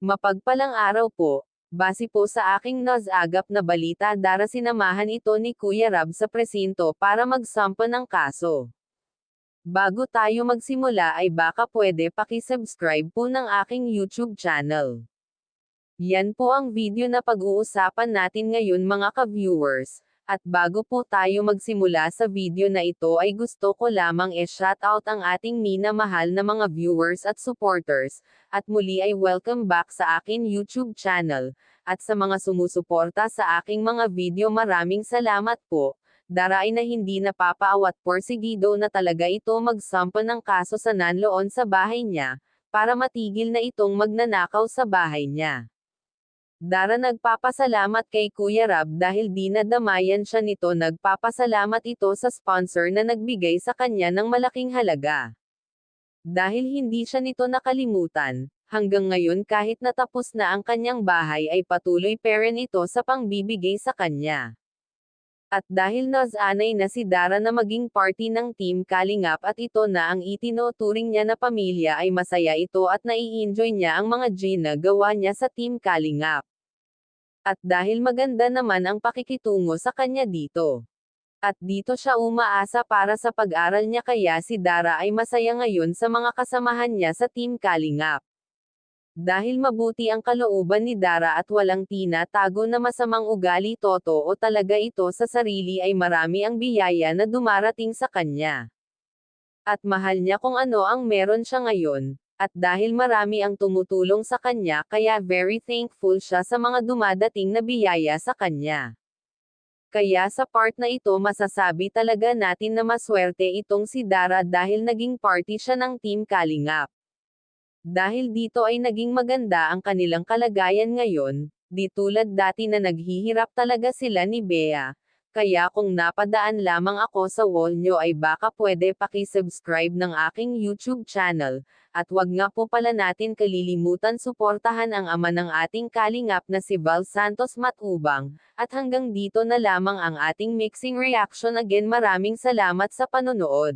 Mapagpalang araw po. Base po sa aking nasagap na balita, sinamahan ito ni Kuya Rab sa presinto para magsampa ng kaso. Bago tayo magsimula ay baka pwede paki-subscribe po ng aking YouTube channel. Yan po ang video na pag-uusapan natin ngayon mga ka-viewers. At bago po tayo magsimula sa video na ito ay gusto ko lamang shoutout ang ating minamahal na mga viewers at supporters, at muli ay welcome back sa akin YouTube channel, at sa mga sumusuporta sa aking mga video maraming salamat po. Daray na hindi napapaawat porsigido na talaga ito magsampa ng kaso sa nanloon sa bahay niya, para matigil na itong magnanakaw sa bahay niya. Nagpapasalamat kay Kuya Rab dahil dinadamayan siya nito. Nagpapasalamat ito sa sponsor na nagbigay sa kanya ng malaking halaga. Dahil hindi siya nito nakalimutan, hanggang ngayon kahit natapos na ang kanyang bahay ay patuloy pa rin ito sa pangbibigay sa kanya. At dahil nasanay na si Dara na maging party ng Team Kalingap at ito na ang itinuturing niya na pamilya, ay masaya ito at nai-enjoy niya ang mga ginagawa niya sa Team Kalingap. At dahil maganda naman ang pakikitungo sa kanya dito. At dito siya umaasa para sa pag-aral niya, kaya si Dara ay masaya ngayon sa mga kasamahan niya sa Team Kalingap. Dahil mabuti ang kalooban ni Dara at walang tinatago na masamang ugali, totoo talaga ito sa sarili, ay marami ang biyaya na dumarating sa kanya. At mahal niya kung ano ang meron siya ngayon. At dahil marami ang tumutulong sa kanya, kaya very thankful siya sa mga dumadating na biyaya sa kanya. Kaya sa part na ito masasabi talaga natin na maswerte itong si Dara dahil naging party siya ng Team Kalingap. Dahil dito ay naging maganda ang kanilang kalagayan ngayon, di tulad dati na naghihirap talaga sila ni Bea. Kaya kung napadaan lamang ako sa wall nyo ay baka pwede paki-subscribe ng aking YouTube channel, at wag nga po pala natin kalilimutan suportahan ang ama ng ating Kalingap na si Val Santos Matubang, at hanggang dito na lamang ang ating mixing reaction. Again, maraming salamat sa panonood.